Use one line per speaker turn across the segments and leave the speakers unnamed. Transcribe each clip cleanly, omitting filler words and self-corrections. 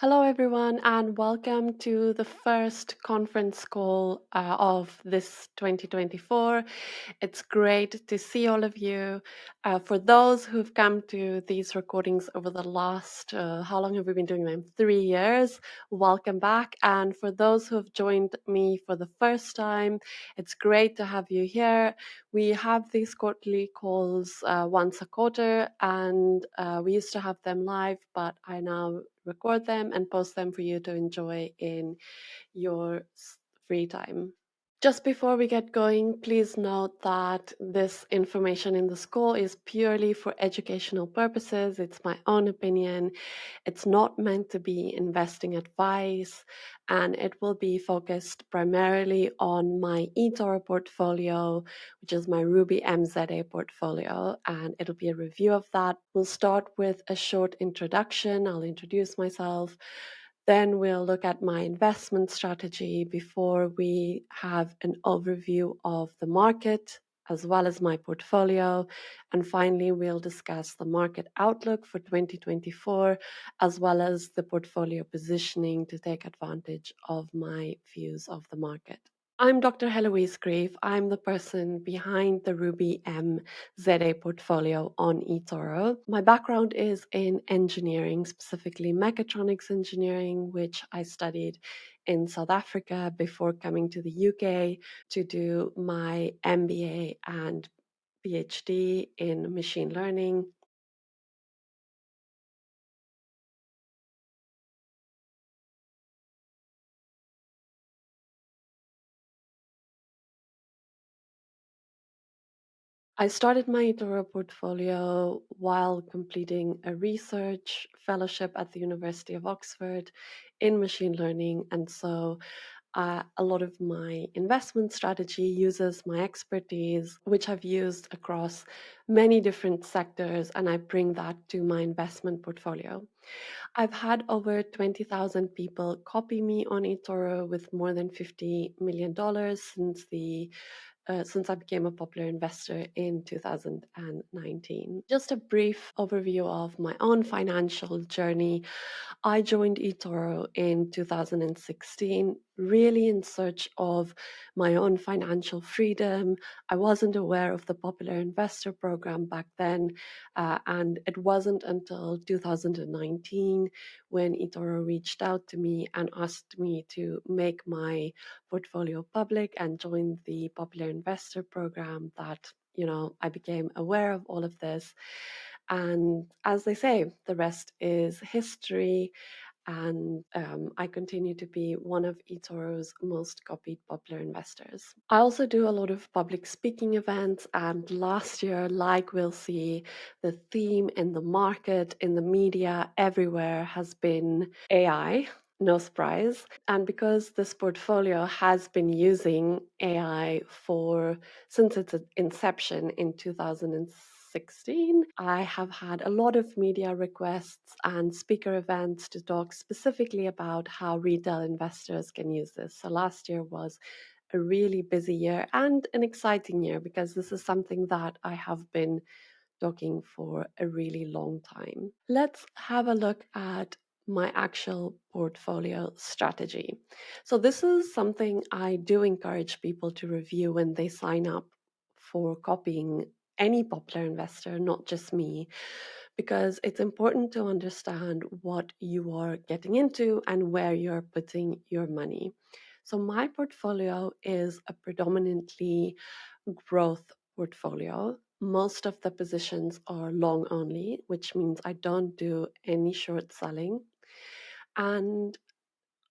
Hello, everyone, and welcome to the first conference call of this 2024. It's great to see all of you. For those who've come to these recordings over the last, how long have we been doing them? 3 years. Welcome back. And for those who have joined me for the first time, it's great to have you here. We have these quarterly calls once a quarter, and we used to have them live, but I now record them and post them for you to enjoy in your free time. Just before we get going, please note that this information in the call is purely for educational purposes. It's my own opinion. It's not meant to be investing advice, and it will be focused primarily on my eToro portfolio, which is my Rubymza portfolio, and it'll be a review of that. We'll start with a short introduction. I'll introduce myself. Then we'll look at my investment strategy before we have an overview of the market as well as my portfolio. And finally, we'll discuss the market outlook for 2024 as well as the portfolio positioning to take advantage of my views of the market. I'm Dr. Heloise Greeff. I'm the person behind the Rubymza portfolio on eToro. My background is in engineering, specifically mechatronics engineering, which I studied in South Africa before coming to the UK to do my MBA and PhD in machine learning. I started my eToro portfolio while completing a research fellowship at the University of Oxford in machine learning. And so a lot of my investment strategy uses my expertise, which I've used across many different sectors, and I bring that to my investment portfolio. I've had over 20,000 people copy me on eToro with more than $50 million since I became a popular investor in 2019. Just a brief overview of my own financial journey. I joined eToro in 2016, really in search of my own financial freedom. I wasn't aware of the Popular Investor Program back then, and it wasn't until 2019 when eToro reached out to me and asked me to make my portfolio public and join the Popular Investor Program that I became aware of all of this. And as they say, the rest is history. And I continue to be one of eToro's most copied popular investors. I also do a lot of public speaking events, and last year, like we'll see, the theme in the market, in the media, everywhere has been AI. No surprise. And because this portfolio has been using AI since its inception in 2016, I have had a lot of media requests and speaker events to talk specifically about how retail investors can use this. So last year was a really busy year and an exciting year because this is something that I have been talking for a really long time. Let's have a look at my actual portfolio strategy. So this is something I do encourage people to review when they sign up for copying any popular investor, not just me, because it's important to understand what you are getting into and where you're putting your money. So my portfolio is a predominantly growth portfolio. Most of the positions are long only, which means I don't do any short selling. And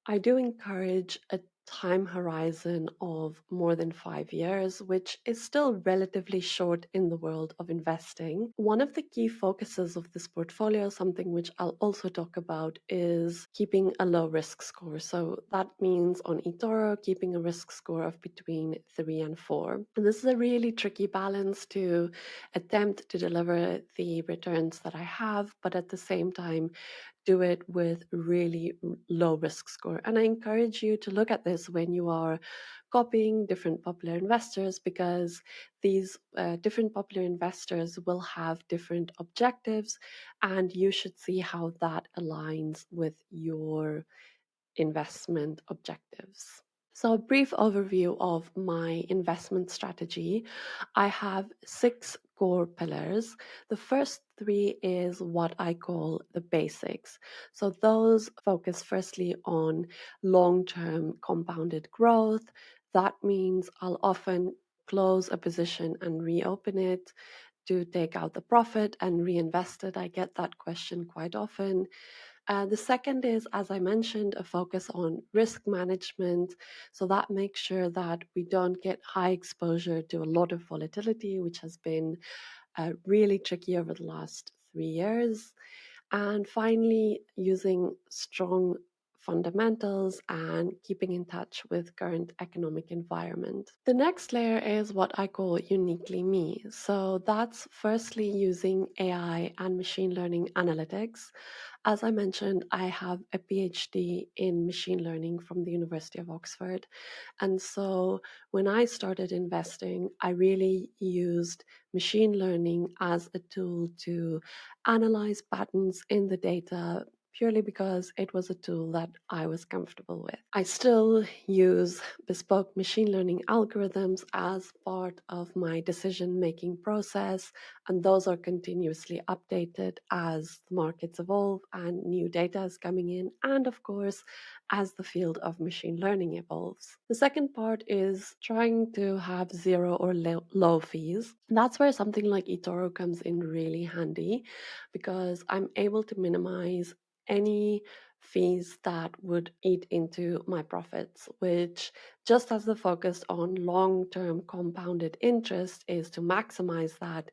I do encourage a time horizon of more than 5 years, which is still relatively short in the world of investing. One of the key focuses of this portfolio, something which I'll also talk about, is keeping a low risk score. So that means on eToro, keeping a risk score of between 3 and 4. And this is a really tricky balance to attempt to deliver the returns that I have, but at the same time, do it with really low risk score. And I encourage you to look at this when you are copying different popular investors, because these different popular investors will have different objectives, and you should see how that aligns with your investment objectives. So, a brief overview of my investment strategy. I have 6 core pillars. The first 3 is what I call the basics. So, those focus firstly on long term compounded growth. That means I'll often close a position and reopen it to take out the profit and reinvest it. I get that question quite often. The second is, as I mentioned, a focus on risk management. So that makes sure that we don't get high exposure to a lot of volatility, which has been really tricky over the last 3 years. And finally, using strong fundamentals and keeping in touch with current economic environment. The next layer is what I call uniquely me. So that's firstly using AI and machine learning analytics. As I mentioned, I have a PhD in machine learning from the University of Oxford. And so when I started investing, I really used machine learning as a tool to analyze patterns in the data, purely because it was a tool that I was comfortable with. I still use bespoke machine learning algorithms as part of my decision making process, and those are continuously updated as the markets evolve and new data is coming in, and of course, as the field of machine learning evolves. The second part is trying to have zero or low fees. That's where something like eToro comes in really handy, because I'm able to minimize any fees that would eat into my profits, which, just as the focus on long-term compounded interest is to maximize that,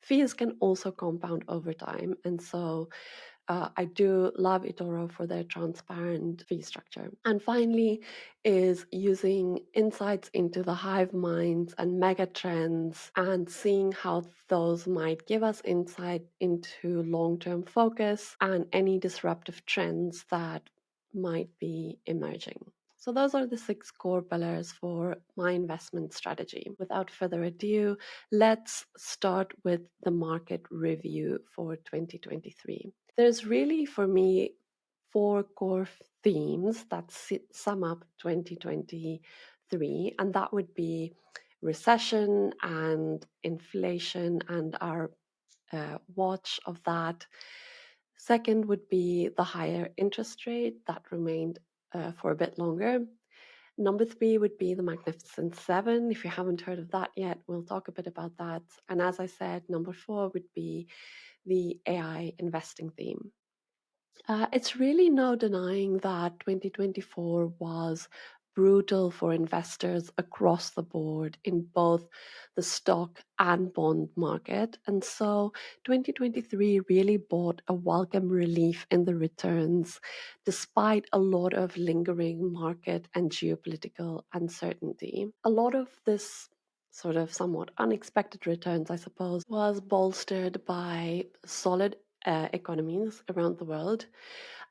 fees can also compound over time. And so I do love eToro for their transparent fee structure. And finally, is using insights into the hive minds and mega trends and seeing how those might give us insight into long term focus and any disruptive trends that might be emerging. So, those are the 6 core pillars for my investment strategy. Without further ado, let's start with the market review for 2023. There's really, for me, 4 core themes that sum up 2023, and that would be recession and inflation and our watch of that. Second would be the higher interest rate that remained for a bit longer. Number 3 would be the Magnificent Seven. If you haven't heard of that yet, we'll talk a bit about that. And as I said, number 4 would be the AI investing theme. It's really no denying that 2024 was brutal for investors across the board in both the stock and bond market. And so 2023 really brought a welcome relief in the returns, despite a lot of lingering market and geopolitical uncertainty. A lot of this sort of somewhat unexpected returns, I suppose, was bolstered by solid economies around the world,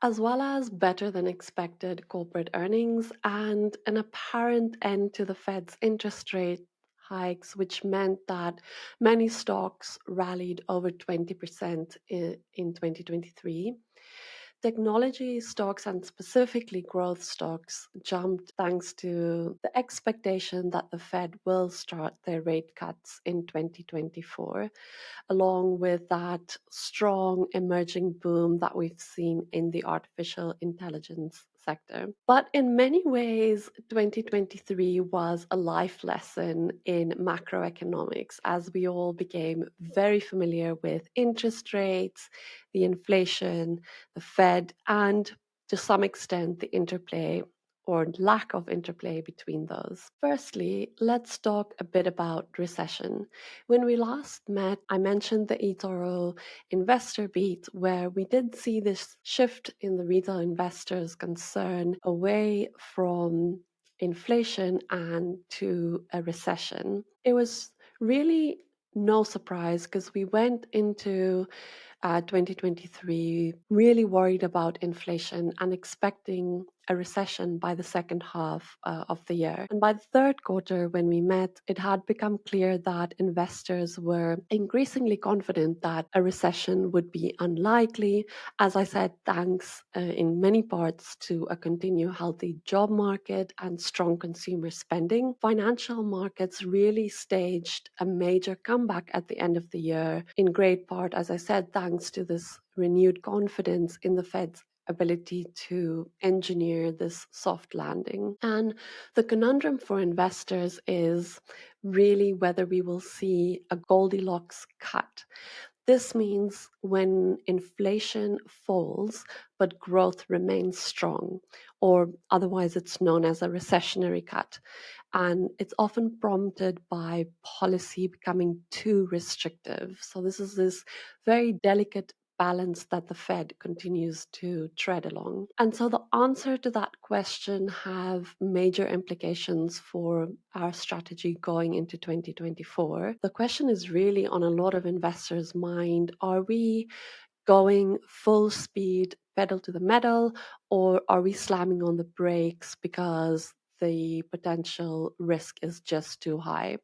as well as better than expected corporate earnings and an apparent end to the Fed's interest rate hikes, which meant that many stocks rallied over 20% in 2023. Technology stocks, and specifically growth stocks, jumped thanks to the expectation that the Fed will start their rate cuts in 2024, along with that strong emerging boom that we've seen in the artificial intelligence sector. But in many ways, 2023 was a life lesson in macroeconomics, as we all became very familiar with interest rates, the inflation, the Fed, and to some extent the interplay or lack of interplay between those. Firstly, let's talk a bit about recession. When we last met, I mentioned the eToro investor beat, where we did see this shift in the retail investors' concern away from inflation and to a recession. It was really no surprise, because we went into at 2023 really worried about inflation and expecting a recession by the second half of the year. And by the third quarter, when we met, it had become clear that investors were increasingly confident that a recession would be unlikely. As I said, thanks in many parts to a continued healthy job market and strong consumer spending. Financial markets really staged a major comeback at the end of the year, in great part, as I said, thanks to this renewed confidence in the Fed's ability to engineer this soft landing. And the conundrum for investors is really whether we will see a Goldilocks cut. This means when inflation falls but growth remains strong, or otherwise it's known as a recessionary cut. And it's often prompted by policy becoming too restrictive. So this is this very delicate balance that the Fed continues to tread along. And so the answer to that question have major implications for our strategy going into 2024. The question is really on a lot of investors' mind. Are we going full speed, pedal to the metal, or are we slamming on the brakes because the potential risk is just too high?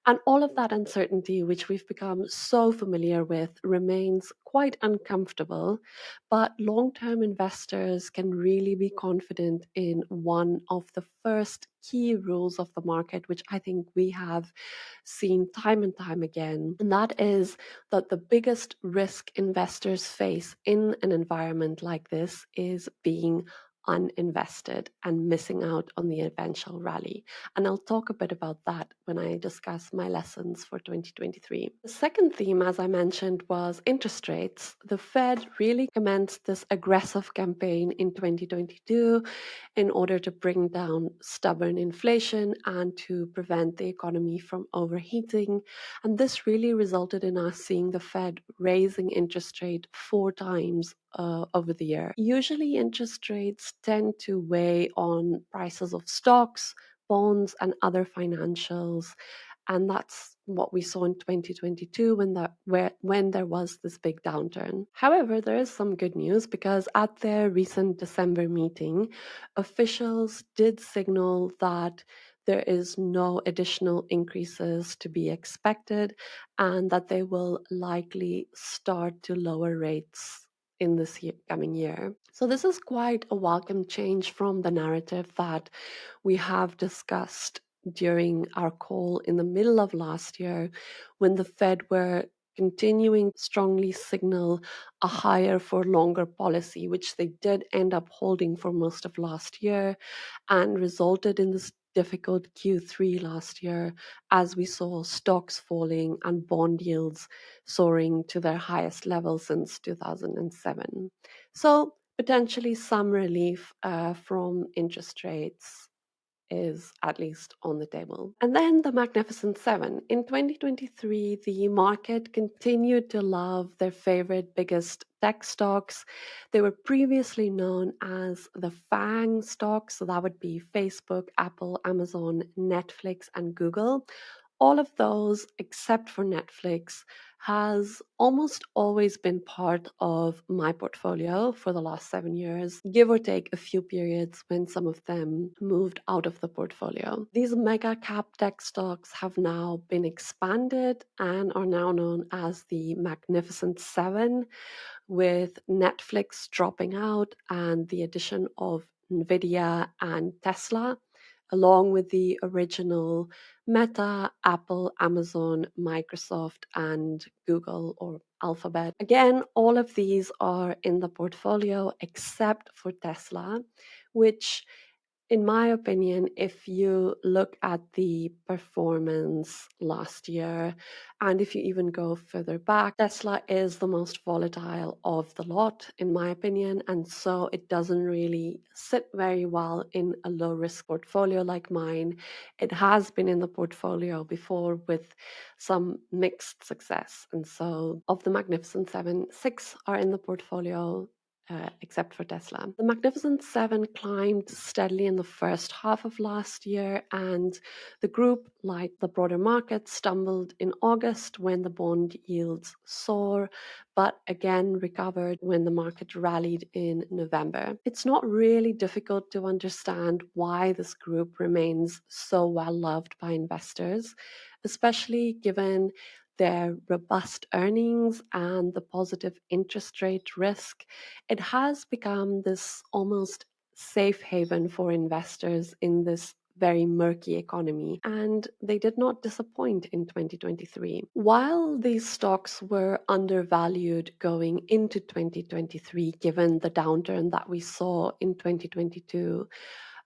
And all of that uncertainty, which we've become so familiar with, remains quite uncomfortable. But long term investors can really be confident in one of the first key rules of the market, which I think we have seen time and time again. And that is that the biggest risk investors face in an environment like this is being uninvested and missing out on the eventual rally. And I'll talk a bit about that when I discuss my lessons for 2023. The second theme, as I mentioned, was interest rates. The Fed really commenced this aggressive campaign in 2022 in order to bring down stubborn inflation and to prevent the economy from overheating. And this really resulted in us seeing the Fed raising interest rate 4 times over the year. Usually, interest rates tend to weigh on prices of stocks, bonds, and other financials. And that's what we saw in 2022 when there was this big downturn. However, there is some good news because at their recent December meeting, officials did signal that there is no additional increases to be expected and that they will likely start to lower rates in this coming year. So this is quite a welcome change from the narrative that we have discussed during our call in the middle of last year when the Fed were continuing to strongly signal a higher for longer policy, which they did end up holding for most of last year and resulted in this difficult Q3 last year as we saw stocks falling and bond yields soaring to their highest level since 2007. So potentially some relief from interest rates is at least on the table. And then the Magnificent Seven. In 2023, the market continued to love their favorite biggest tech stocks. They were previously known as the FANG stocks, so that would be Facebook, Apple, Amazon, Netflix, and Google. All of those, except for Netflix, has almost always been part of my portfolio for the last 7 years, give or take a few periods when some of them moved out of the portfolio. These mega cap tech stocks have now been expanded and are now known as the Magnificent Seven, with Netflix dropping out and the addition of Nvidia and Tesla, along with the original Meta, Apple, Amazon, Microsoft, and Google or Alphabet. Again, all of these are in the portfolio except for Tesla, which in my opinion, if you look at the performance last year, and if you even go further back, Tesla is the most volatile of the lot, in my opinion, and so it doesn't really sit very well in a low risk portfolio like mine. It has been in the portfolio before with some mixed success, and so of the Magnificent Seven, 6 are in the portfolio. except for Tesla. The Magnificent Seven climbed steadily in the first half of last year, and the group, like the broader market, stumbled in August when the bond yields soared, but again recovered when the market rallied in November. It's not really difficult to understand why this group remains so well loved by investors, especially given their robust earnings and the positive interest rate risk. It has become this almost safe haven for investors in this very murky economy, and they did not disappoint in 2023. While these stocks were undervalued going into 2023, given the downturn that we saw in 2022,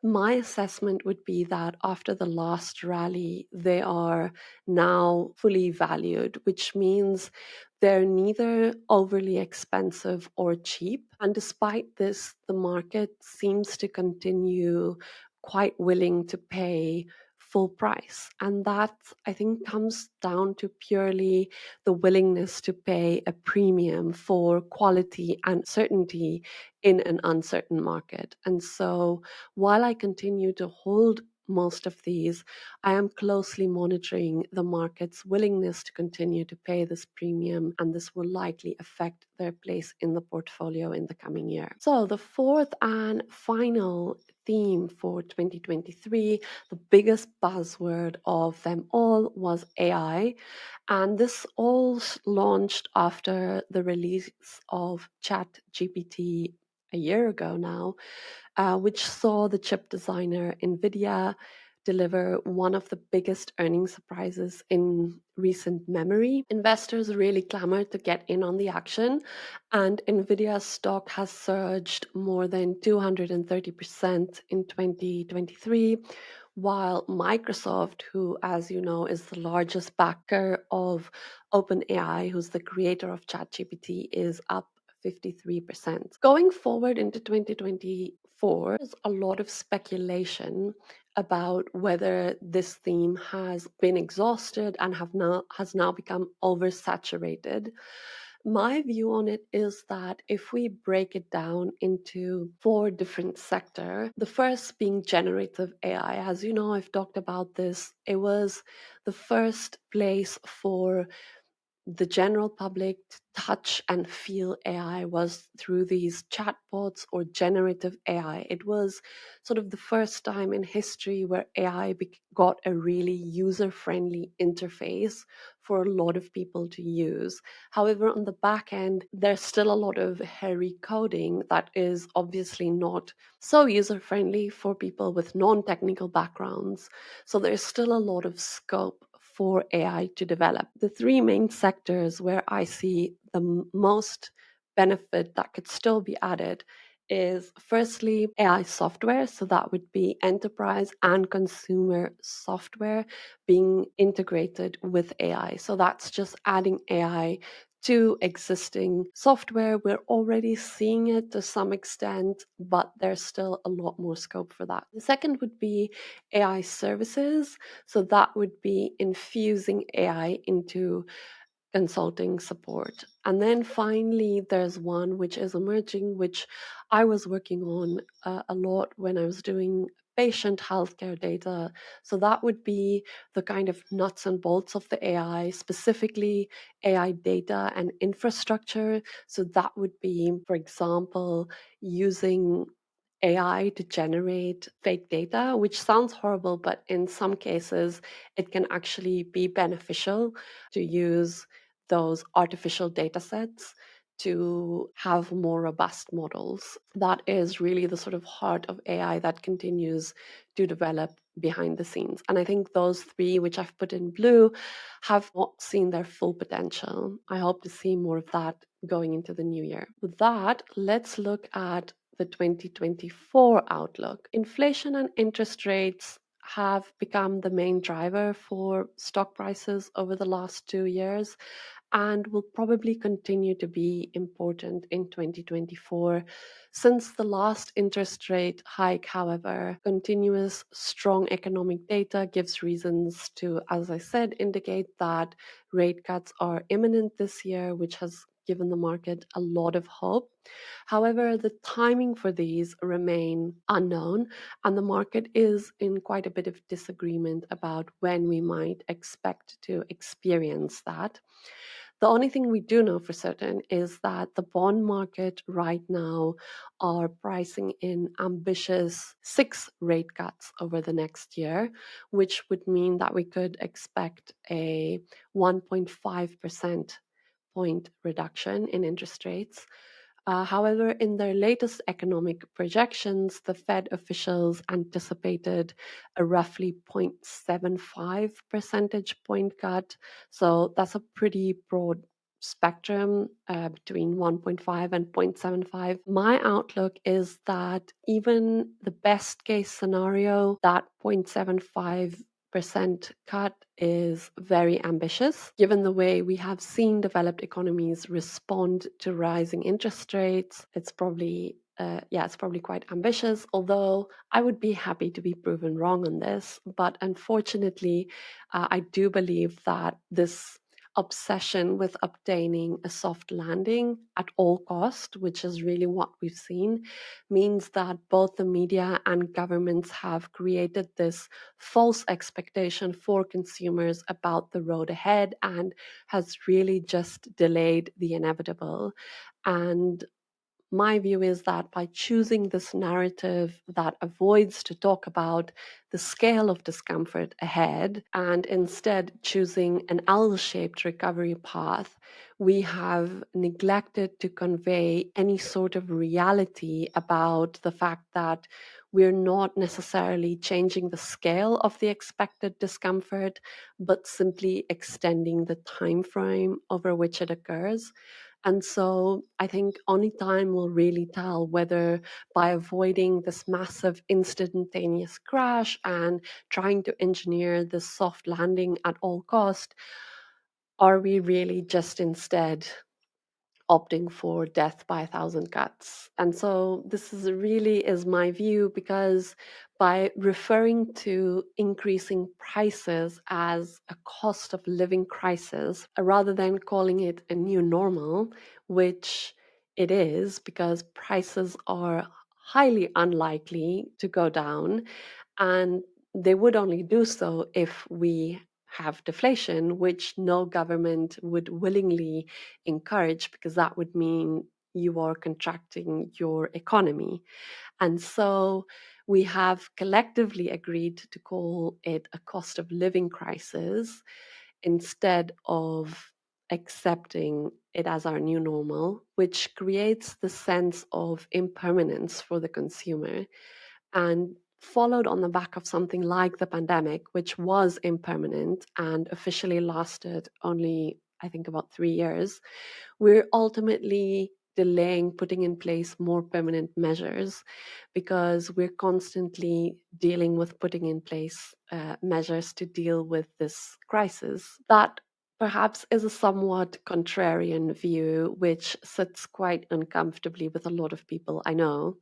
my assessment would be that after the last rally, they are now fully valued, which means they're neither overly expensive or cheap. And despite this, the market seems to continue quite willing to pay full price. And that, I think, comes down to purely the willingness to pay a premium for quality and certainty in an uncertain market. And so while I continue to hold most of these, I am closely monitoring the market's willingness to continue to pay this premium, and this will likely affect their place in the portfolio in the coming year. So, the fourth and final theme for 2023, the biggest buzzword of them all was AI. And this all launched after the release of ChatGPT a year ago now, which saw the chip designer NVIDIA deliver one of the biggest earnings surprises in recent memory. Investors really clamored to get in on the action, and NVIDIA's stock has surged more than 230% in 2023, while Microsoft, who, as you know, is the largest backer of OpenAI, who's the creator of ChatGPT, is up 53%. Going forward into 2024, there's a lot of speculation about whether this theme has been exhausted and has now become oversaturated. My view on it is that if we break it down into four different sectors, the first being generative AI. As you know, I've talked about this. It was the first place for the general public to touch and feel AI was through these chatbots or generative AI. It was sort of the first time in history where AI got a really user-friendly interface for a lot of people to use. However, on the back end, there's still a lot of hairy coding that is obviously not so user-friendly for people with non-technical backgrounds. So there's still a lot of scope for AI to develop. The three main sectors where I see the most benefit that could still be added is firstly AI software. So that would be enterprise and consumer software being integrated with AI. So that's just adding AI to existing software. We're already seeing it to some extent, but there's still a lot more scope for that. The second would be AI services. So that would be infusing AI into consulting support. And then finally, there's one which is emerging, which I was working on a lot when I was doing patient healthcare data. So that would be the kind of nuts and bolts of the AI, specifically AI data and infrastructure. So that would be, for example, using AI to generate fake data, which sounds horrible, but in some cases, it can actually be beneficial to use those artificial data sets to have more robust models. That is really the sort of heart of AI that continues to develop behind the scenes. And I think those three, which I've put in blue, have not seen their full potential. I hope to see more of that going into the new year. With that, let's look at the 2024 outlook. Inflation and interest rates have become the main driver for stock prices over the last 2 years and will probably continue to be important in 2024. Since the last interest rate hike, however, continuous strong economic data gives reasons to, as I said, indicate that rate cuts are imminent this year, which has given the market a lot of hope. However, the timing for these remain unknown, and the market is in quite a bit of disagreement about when we might expect to experience that. The only thing we do know for certain is that the bond market right now are pricing in ambitious 6 rate cuts over the next year, which would mean that we could expect a 1.5% point reduction in interest rates. However, in their latest economic projections, the Fed officials anticipated a roughly 0.75 percentage point cut. So that's a pretty broad spectrum between 1.5 and 0.75. My outlook is that even the best case scenario, that 0.75% cut is very ambitious, given the way we have seen developed economies respond to rising interest rates. It's probably it's probably quite ambitious, although I would be happy to be proven wrong on this. But unfortunately, I do believe that this obsession with obtaining a soft landing at all cost, which is really what we've seen, means that both the media and governments have created this false expectation for consumers about the road ahead and has really just delayed the inevitable. And my view is that by choosing this narrative that avoids to talk about the scale of discomfort ahead and instead choosing an L-shaped recovery path, we have neglected to convey any sort of reality about the fact that we're not necessarily changing the scale of the expected discomfort, but simply extending the time frame over which it occurs. And so I think only time will really tell whether by avoiding this massive instantaneous crash and trying to engineer this soft landing at all cost, are we really just instead opting for death by 1,000 cuts. And so this is really is my view, because by referring to increasing prices as a cost of living crisis, rather than calling it a new normal, which it is, because prices are highly unlikely to go down, and they would only do so if we have deflation, which no government would willingly encourage, because that would mean you are contracting your economy. And so we have collectively agreed to call it a cost of living crisis instead of accepting it as our new normal, which creates the sense of impermanence for the consumer. And followed on the back of something like the pandemic, which was impermanent and officially lasted only, I think, about 3 years, we're ultimately delaying putting in place more permanent measures because we're constantly dealing with putting in place measures to deal with this crisis. That perhaps is a somewhat contrarian view, which sits quite uncomfortably with a lot of people I know.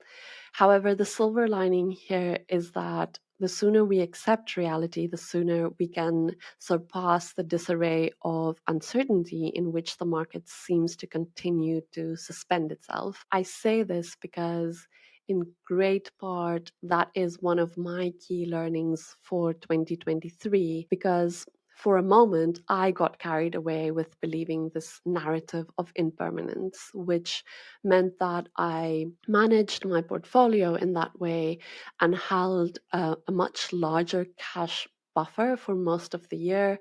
However, the silver lining here is that the sooner we accept reality, the sooner we can surpass the disarray of uncertainty in which the market seems to continue to suspend itself. I say this because, in great part, that is one of my key learnings for 2023, because for a moment, I got carried away with believing this narrative of impermanence, which meant that I managed my portfolio in that way and held a much larger cash buffer for most of the year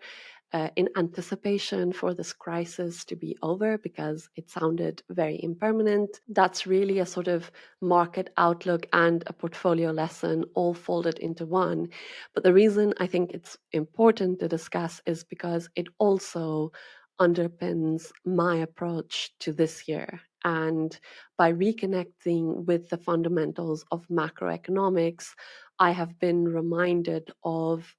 in anticipation for this crisis to be over, because it sounded very impermanent. That's really a sort of market outlook and a portfolio lesson all folded into one. But the reason I think it's important to discuss is because it also underpins my approach to this year. And by reconnecting with the fundamentals of macroeconomics, I have been reminded of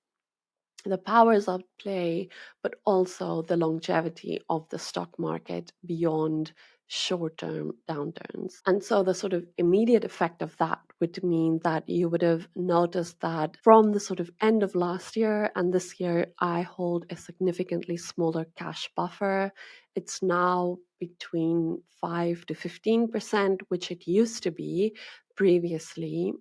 the powers of play, but also the longevity of the stock market beyond short-term downturns. And so the sort of immediate effect of that would mean that you would have noticed that from the sort of end of last year and this year, I hold a significantly smaller cash buffer. It's now between 5 to 15%, which it used to be previously,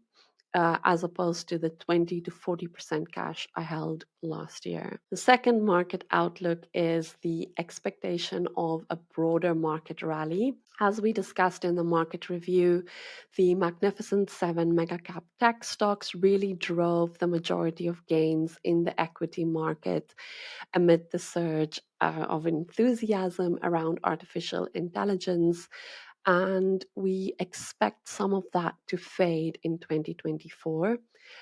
as opposed to the 20 to 40% cash I held last year. The second market outlook is the expectation of a broader market rally. As we discussed in the market review, the Magnificent Seven mega cap tech stocks really drove the majority of gains in the equity market amid the surge of enthusiasm around artificial intelligence, and we expect some of that to fade in 2024.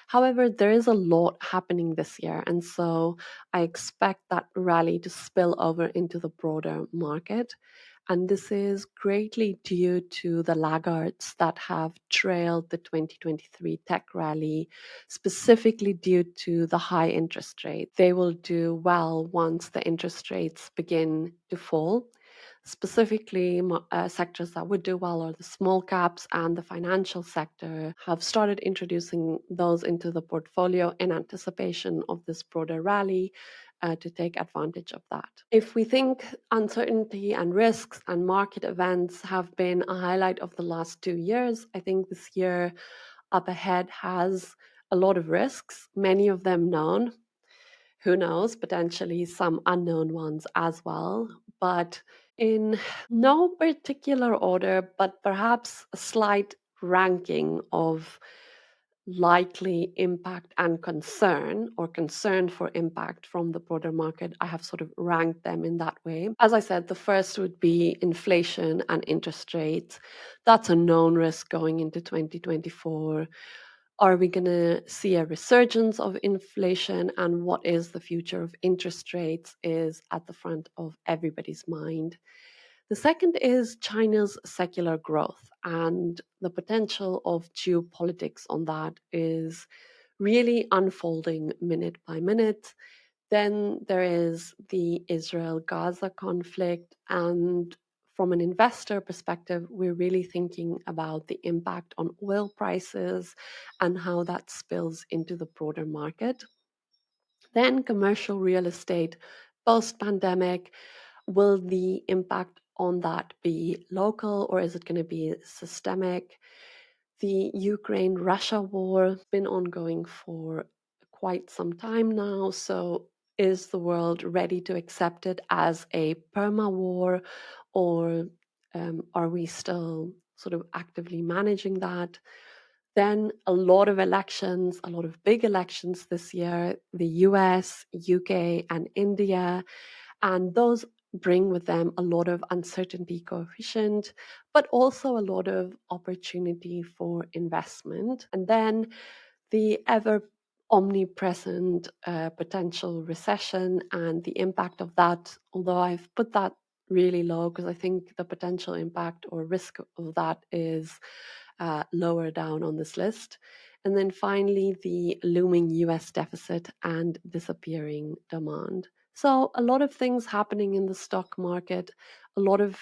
However, there is a lot happening this year, and so I expect that rally to spill over into the broader market. And this is greatly due to the laggards that have trailed the 2023 tech rally, specifically due to the high interest rate. They will do well once the interest rates begin to fall. Specifically, sectors that would do well are the small caps, and the financial sector have started introducing those into the portfolio in anticipation of this broader rally to take advantage of that. If we think uncertainty and risks and market events have been a highlight of the last 2 years, I think this year up ahead has a lot of risks, many of them known. Who knows, potentially some unknown ones as well. But in no particular order, but perhaps a slight ranking of likely impact and concern, or concern for impact from the broader market, I have sort of ranked them in that way. As I said, the first would be inflation and interest rates. That's a known risk going into 2024. Are we going to see a resurgence of inflation, and what is the future of interest rates is at the front of everybody's mind. The second is China's secular growth, and the potential of geopolitics on that is really unfolding minute by minute. Then there is the Israel-Gaza conflict, and from an investor perspective, we're really thinking about the impact on oil prices and how that spills into the broader market. Then commercial real estate post-pandemic. Will the impact on that be local, or is it going to be systemic? The Ukraine-Russia war has been ongoing for quite some time now, so is the world ready to accept it as a perma-war, or are we still sort of actively managing that? Then a lot of elections, a lot of big elections this year, the US, UK, and India, and those bring with them a lot of uncertainty coefficient, but also a lot of opportunity for investment. And then the ever omnipresent potential recession and the impact of that, although I've put that really low because I think the potential impact or risk of that is lower down on this list. And then finally, the looming US deficit and disappearing demand. So a lot of things happening in the stock market, a lot of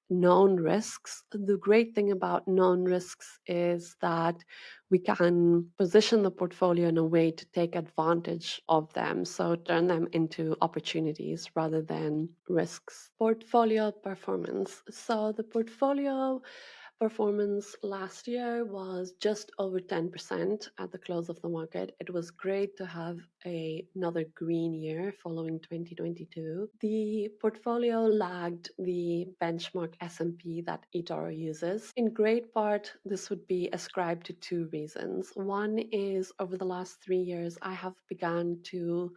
known risks. The great thing about known risks is that we can position the portfolio in a way to take advantage of them, so turn them into opportunities rather than risks. Portfolio performance. So the portfolio performance last year was just over 10% at the close of the market. It was great to have another green year following 2022. The portfolio lagged the benchmark S&P that eToro uses. In great part, this would be ascribed to two reasons. One is over the last 3 years, I have begun to,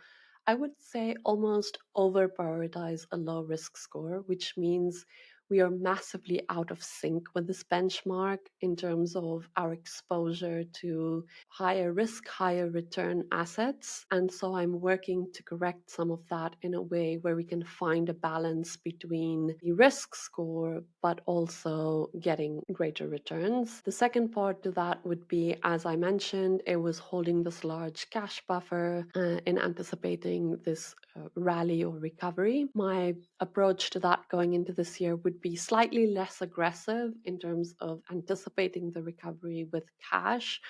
I would say, almost over prioritize a low risk score, which means we are massively out of sync with this benchmark in terms of our exposure to higher risk, higher return assets. And so I'm working to correct some of that in a way where we can find a balance between the risk score, but also getting greater returns. The second part to that would be, as I mentioned, it was holding this large cash buffer in anticipating this rally or recovery. My approach to that going into this year would be slightly less aggressive in terms of anticipating the recovery with cash,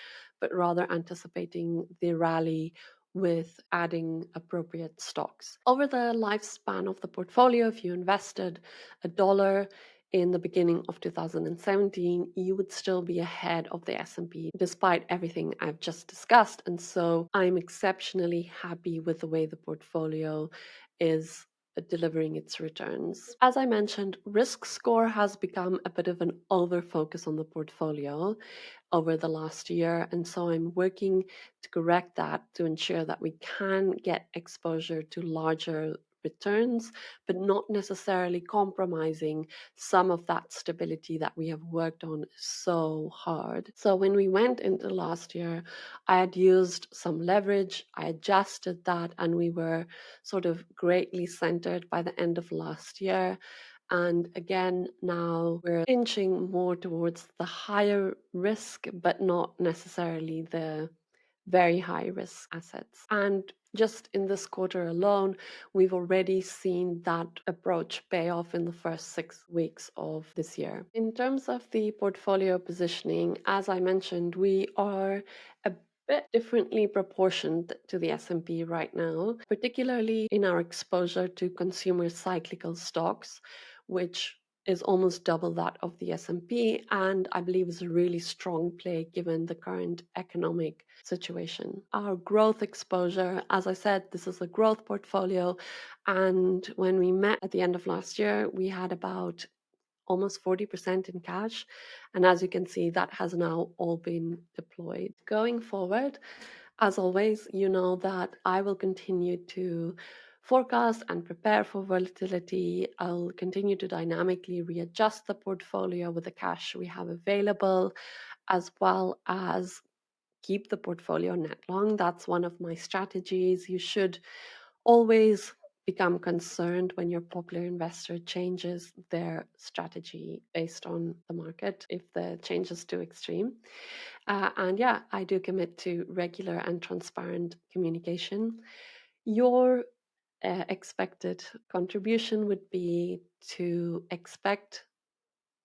but rather anticipating the rally with adding appropriate stocks. Over the lifespan of the portfolio, if you invested $1 in the beginning of 2017, you would still be ahead of the S&P despite everything I've just discussed. And so I'm exceptionally happy with the way the portfolio is delivering its returns. As I mentioned, risk score has become a bit of an over focus on the portfolio over the last year. And so I'm working to correct that to ensure that we can get exposure to larger returns, but not necessarily compromising some of that stability that we have worked on so hard. So when we went into last year, I had used some leverage, I adjusted that, and we were sort of greatly centered by the end of last year. And again, now we're inching more towards the higher risk, but not necessarily the very high risk assets. And just in this quarter alone, we've already seen that approach pay off in the first 6 weeks of this year. In terms of the portfolio positioning, as I mentioned, we are a bit differently proportioned to the S&P right now, particularly in our exposure to consumer cyclical stocks, which is almost double that of the S&P, and I believe is a really strong play given the current economic situation. Our growth exposure, as I said, this is a growth portfolio, and when we met at the end of last year, we had about almost 40% in cash, and as you can see, that has now all been deployed. Going forward, as always, you know that I will continue to forecast and prepare for volatility. I'll continue to dynamically readjust the portfolio with the cash we have available, as well as keep the portfolio net long. That's one of my strategies. You should always become concerned when your popular investor changes their strategy based on the market if the change is too extreme. And yeah, I do commit to regular and transparent communication. Your expected contribution would be to expect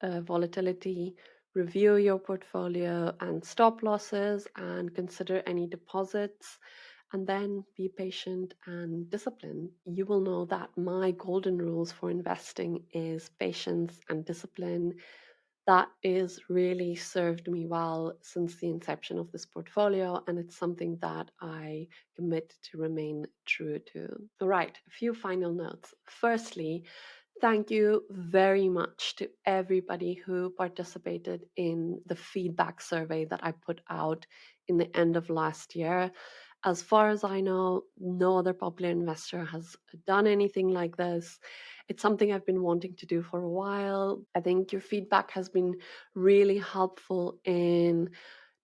volatility, review your portfolio and stop losses, and consider any deposits, and then be patient and disciplined. You will know that my golden rules for investing is patience and discipline. That is really served me well since the inception of this portfolio, and it's something that I commit to remain true to. All right, a few final notes. Firstly, thank you very much to everybody who participated in the feedback survey that I put out in the end of last year. As far as I know, no other popular investor has done anything like this. It's something I've been wanting to do for a while. I think your feedback has been really helpful in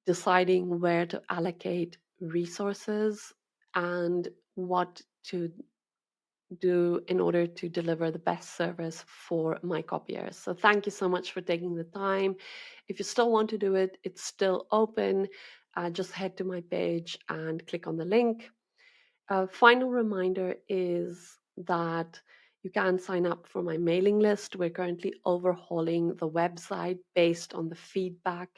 deciding where to allocate resources and what to do in order to deliver the best service for my copiers. So thank you so much for taking the time. If you still want to do it, it's still open. Just head to my page and click on the link. A final reminder is that you can sign up for my mailing list. We're currently overhauling the website based on the feedback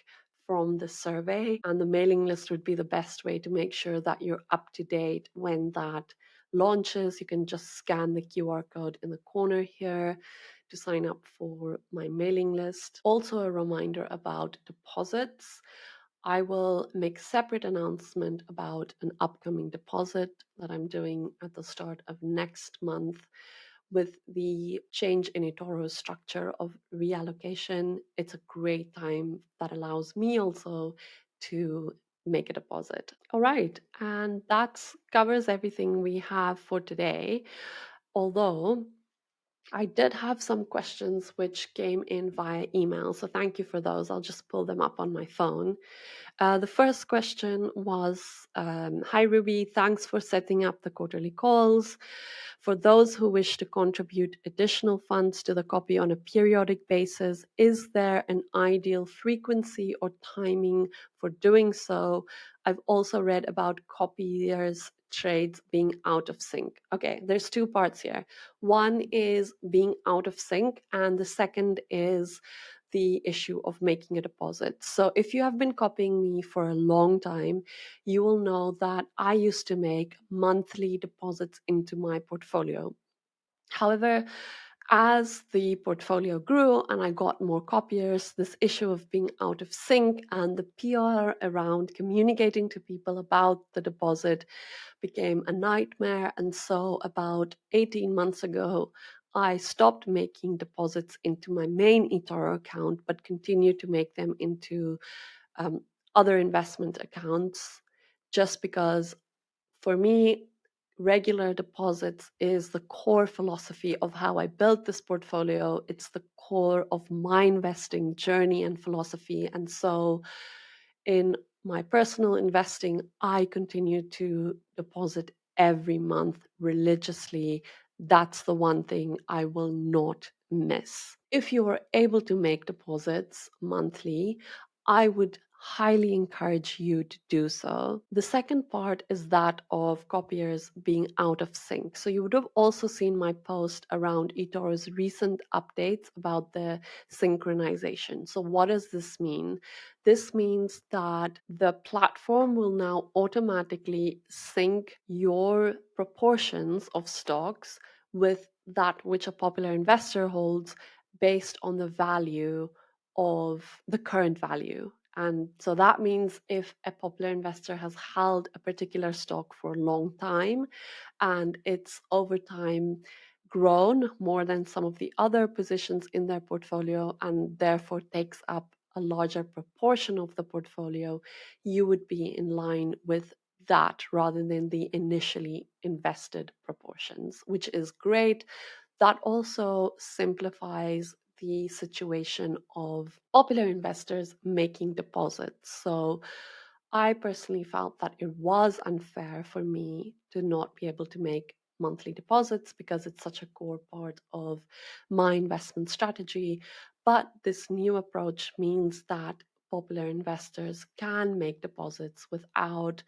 from the survey, and the mailing list would be the best way to make sure that you're up to date when that launches. You can just scan the QR code in the corner here to sign up for my mailing list. Also, a reminder about deposits. I will make separate announcement about an upcoming deposit that I'm doing at the start of next month. With the change in eToro's structure of reallocation, it's a great time that allows me also to make a deposit. All right, and that covers everything we have for today. Although I did have some questions which came in via email, so thank you for those. I'll just pull them up on my phone. The first question was, hi Ruby, thanks for setting up the quarterly calls. For those who wish to contribute additional funds to the copy on a periodic basis, is there an ideal frequency or timing for doing so? I've also read about copiers trades being out of sync. Okay, there's two parts here. One is being out of sync, and the second is the issue of making a deposit. So if you have been copying me for a long time, you will know that I used to make monthly deposits into my portfolio. However, as the portfolio grew and I got more copiers, this issue of being out of sync and the PR around communicating to people about the deposit became a nightmare. And so, about 18 months ago, I stopped making deposits into my main eToro account, but continued to make them into um, other investment accounts, just because for me, regular deposits is the core philosophy of how I built this portfolio. It's the core of my investing journey and philosophy. And so, in my personal investing, I continue to deposit every month religiously. That's the one thing I will not miss. If you are able to make deposits monthly, I would highly encourage you to do so. The second part is that of copiers being out of sync. So you would have also seen my post around eToro's recent updates about the synchronization. So what does this mean? This means that the platform will now automatically sync your proportions of stocks with that which a popular investor holds based on the value of the current value. And so that means if a popular investor has held a particular stock for a long time and it's over time grown more than some of the other positions in their portfolio and therefore takes up a larger proportion of the portfolio, you would be in line with that rather than the initially invested proportions, which is great. That also simplifies the situation of popular investors making deposits. So I personally felt that it was unfair for me to not be able to make monthly deposits because it's such a core part of my investment strategy. But this new approach means that popular investors can make deposits without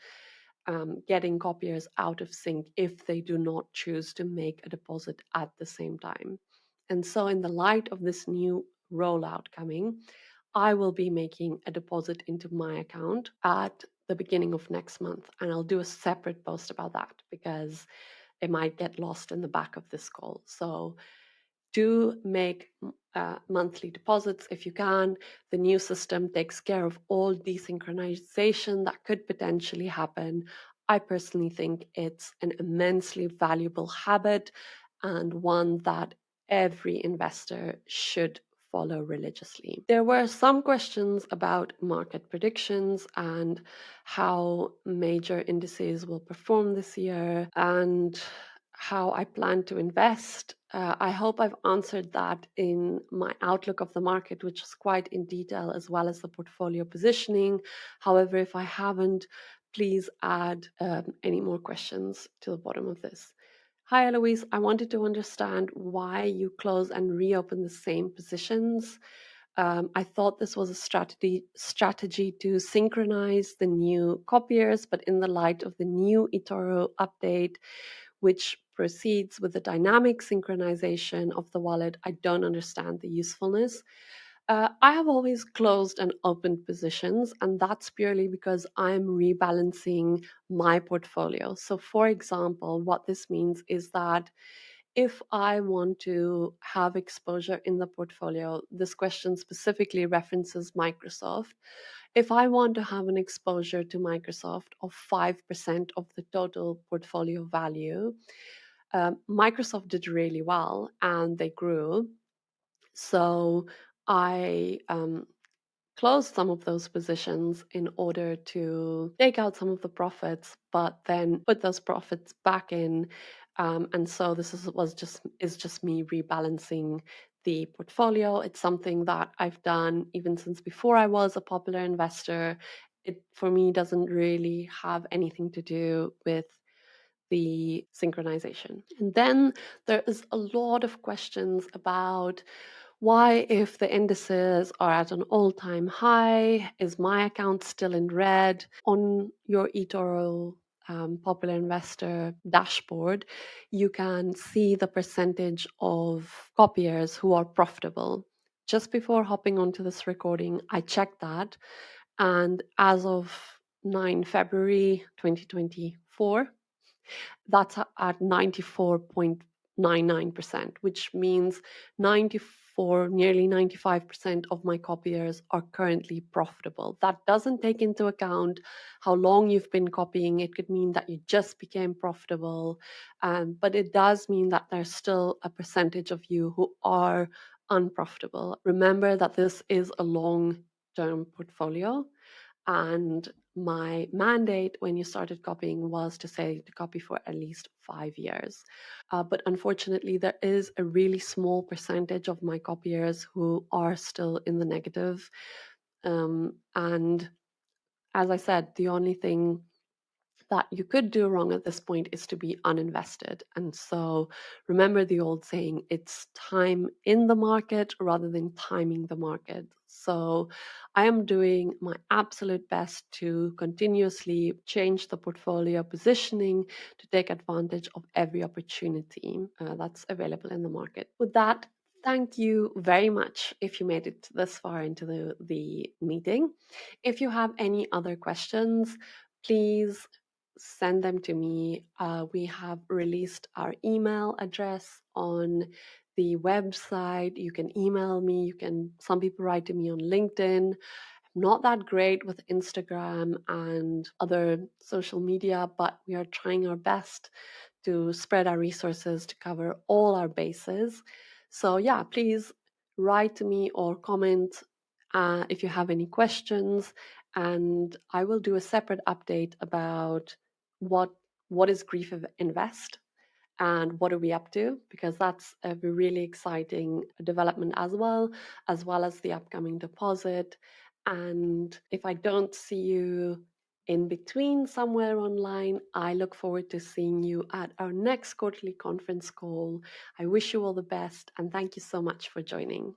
getting copiers out of sync if they do not choose to make a deposit at the same time. And so, in the light of this new rollout coming, I will be making a deposit into my account at the beginning of next month. And I'll do a separate post about that because it might get lost in the back of this call. So do make monthly deposits if you can. The new system takes care of all desynchronization that could potentially happen. I personally think it's an immensely valuable habit and one that every investor should follow religiously. There were some questions about market predictions and how major indices will perform this year and how I plan to invest. I hope I've answered that in my outlook of the market, which is quite in detail, as well as the portfolio positioning. However, if I haven't, please add any more questions to the bottom of this. Hi, Heloise. I wanted to understand why you close and reopen the same positions. I thought this was a strategy to synchronize the new copiers, but in the light of the new eToro update, which proceeds with the dynamic synchronization of the wallet, I don't understand the usefulness. I have always closed and opened positions, and that's purely because I'm rebalancing my portfolio. So, for example, what this means is that if I want to have exposure in the portfolio, this question specifically references Microsoft. If I want to have an exposure to Microsoft of 5% of the total portfolio value, Microsoft did really well and they grew. So I closed some of those positions in order to take out some of the profits, but then put those profits back in. And so this is just me rebalancing the portfolio. It's something that I've done even since before I was a popular investor. it for me doesn't really have anything to do with the synchronization. And then there is a lot of questions about why, if the indices are at an all-time high, is my account still in red? On your eToro Popular Investor dashboard, you can see the percentage of copiers who are profitable. Just before hopping onto this recording, I checked that, and as of 9 February 2024, that's at 94.99%, which means 94, nearly 95% of my copiers are currently profitable. That doesn't take into account how long you've been copying. It could mean that you just became profitable, but it does mean that there's still a percentage of you who are unprofitable. Remember that this is a long-term portfolio, and my mandate when you started copying was to say to copy for at least 5 years. But unfortunately, there is a really small percentage of my copiers who are still in the negative. And as I said, the only thing that you could do wrong at this point is to be uninvested. And so remember the old saying, it's time in the market rather than timing the market. So I am doing my absolute best to continuously change the portfolio positioning to take advantage of every opportunity that's available in the market. With that, thank you very much if you made it this far into the meeting. If you have any other questions, please send them to me. We have released our email address on the website. You can email me. Some people write to me on LinkedIn. I'm not that great with Instagram and other social media, but we are trying our best to spread our resources to cover all our bases. So yeah, please write to me or comment if you have any questions, and I will do a separate update about what is Greeff Invest and what are we up to, because that's a really exciting development as well as the upcoming deposit. And if I don't see you in between somewhere online, I look forward to seeing you at our next quarterly conference call. I wish you all the best, and thank you so much for joining.